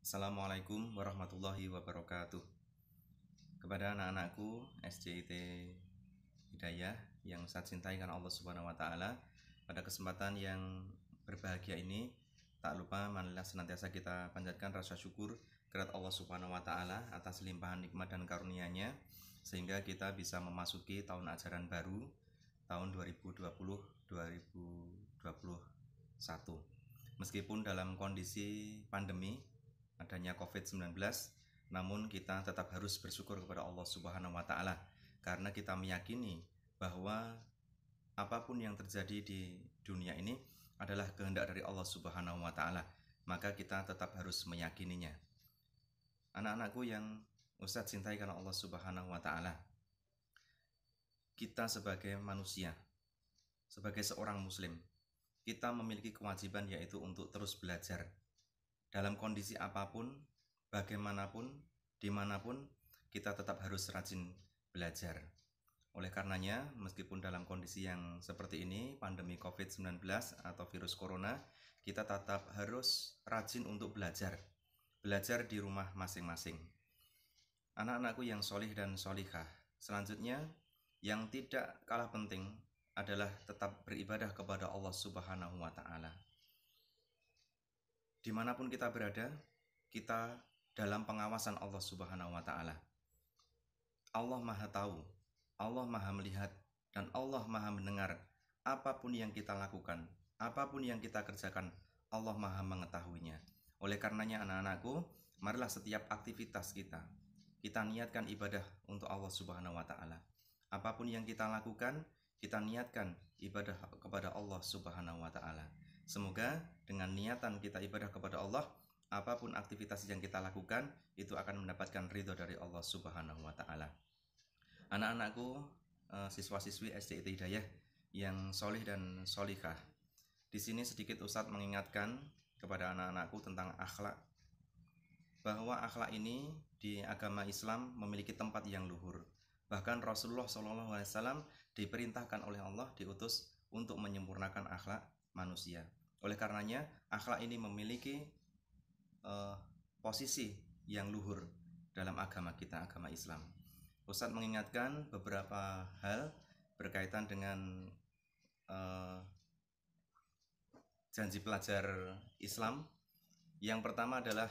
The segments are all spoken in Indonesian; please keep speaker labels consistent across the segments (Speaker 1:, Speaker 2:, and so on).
Speaker 1: Assalamualaikum warahmatullahi wabarakatuh. Kepada anak-anakku SJIT Hidayah yang saya cintai karena Allah Subhanahu wa taala, pada kesempatan yang berbahagia ini tak lupa marilah senantiasa kita panjatkan rasa syukur kepada Allah Subhanahu wa taala atas limpahan nikmat dan karunia-Nya sehingga kita bisa memasuki tahun ajaran baru tahun 2020-2021. Meskipun dalam kondisi pandemi adanya COVID-19, namun kita tetap harus bersyukur kepada Allah Subhanahu wa taala karena kita meyakini bahwa apapun yang terjadi di dunia ini adalah kehendak dari Allah Subhanahu wa taala, maka kita tetap harus meyakininya. Anak-anakku yang Ustadz cintai karena Allah Subhanahu wa taala, kita sebagai manusia, sebagai seorang muslim, kita memiliki kewajiban yaitu untuk terus belajar. Dalam kondisi apapun, bagaimanapun, dimanapun, kita tetap harus rajin belajar. Oleh karenanya, meskipun dalam kondisi yang seperti ini, pandemi COVID-19 atau virus corona, kita tetap harus rajin untuk belajar. Belajar di rumah masing-masing. Anak-anakku yang solih dan solihah, selanjutnya yang tidak kalah penting adalah tetap beribadah kepada Allah Subhanahu wa taala. Dimanapun kita berada, kita dalam pengawasan Allah Subhanahu wa taala. Allah Maha tahu, Allah Maha melihat, dan Allah Maha mendengar apapun yang kita lakukan, apapun yang kita kerjakan, Allah Maha mengetahuinya. Oleh karenanya anak-anakku, marilah setiap aktivitas kita niatkan ibadah untuk Allah Subhanahu wa taala. Apapun yang kita lakukan, kita niatkan ibadah kepada Allah Subhanahu wa taala. Semoga dengan niatan kita ibadah kepada Allah, apapun aktivitas yang kita lakukan itu akan mendapatkan ridho dari Allah Subhanahu wa taala. Anak-anakku, siswa-siswi SJIT Hidayah yang solih dan solihah, di sini sedikit Ustadz mengingatkan kepada anak-anakku tentang akhlak, bahwa akhlak ini di agama Islam memiliki tempat yang luhur. Bahkan Rasulullah SAW diperintahkan oleh Allah, diutus untuk menyempurnakan akhlak manusia. Oleh karenanya akhlak ini memiliki posisi yang luhur dalam agama kita, agama Islam. Ustadz mengingatkan beberapa hal berkaitan dengan janji pelajar Islam. Yang pertama adalah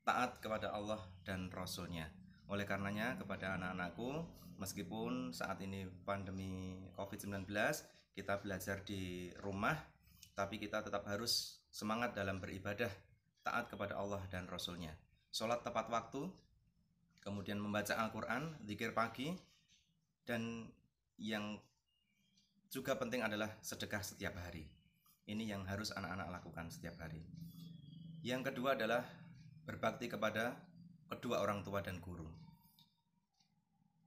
Speaker 1: taat kepada Allah dan Rasul-Nya. Oleh karenanya kepada anak-anakku, meskipun saat ini pandemi COVID-19, kita belajar di rumah, tapi kita tetap harus semangat dalam beribadah, taat kepada Allah dan Rasul-Nya. Sholat tepat waktu, kemudian membaca Al-Quran, zikir pagi, dan yang juga penting adalah sedekah setiap hari. Ini yang harus anak-anak lakukan setiap hari. Yang kedua adalah berbakti kepada kedua orang tua dan guru.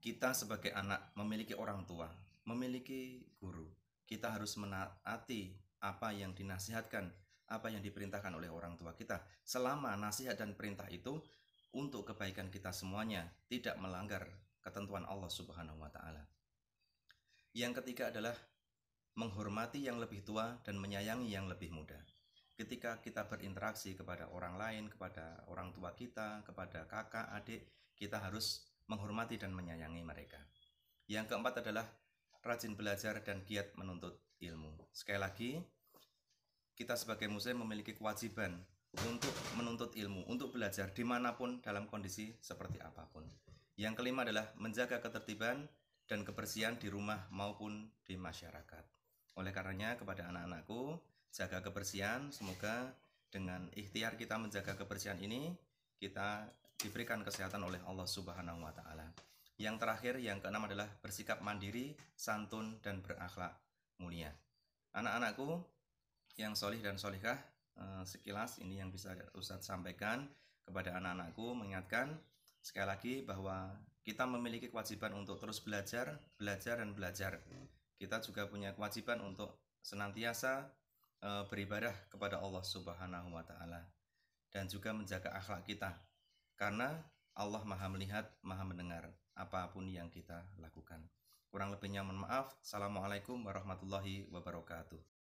Speaker 1: Kita sebagai anak memiliki orang tua, memiliki guru. Kita harus menaati apa yang dinasihatkan, apa yang diperintahkan oleh orang tua kita. Selama nasihat dan perintah itu untuk kebaikan kita semuanya, tidak melanggar ketentuan Allah Subhanahu wa taala. Yang ketiga adalah menghormati yang lebih tua dan menyayangi yang lebih muda. Ketika kita berinteraksi kepada orang lain, kepada orang tua kita, kepada kakak, adik, kita harus menghormati dan menyayangi mereka. Yang keempat adalah rajin belajar dan giat menuntut ilmu. Sekali lagi, kita sebagai muslim memiliki kewajiban untuk menuntut ilmu, untuk belajar dimanapun dalam kondisi seperti apapun. Yang kelima adalah menjaga ketertiban dan kebersihan di rumah maupun di masyarakat. Oleh karenanya kepada anak-anakku, jaga kebersihan. Semoga dengan ikhtiar kita menjaga kebersihan ini, kita diberikan kesehatan oleh Allah Subhanahu wa taala. Yang terakhir, yang keenam adalah bersikap mandiri, santun, dan berakhlak mulia. Anak-anakku yang solih dan solihah, sekilas ini yang bisa Ustadz sampaikan kepada anak-anakku, mengingatkan sekali lagi bahwa kita memiliki kewajiban untuk terus belajar, dan belajar. Kita juga punya kewajiban untuk senantiasa beribadah kepada Allah Subhanahu wa taala dan juga menjaga akhlak kita, karena Allah Maha melihat, Maha mendengar apapun yang kita lakukan. Kurang lebihnya mohon maaf. Assalamualaikum warahmatullahi wabarakatuh.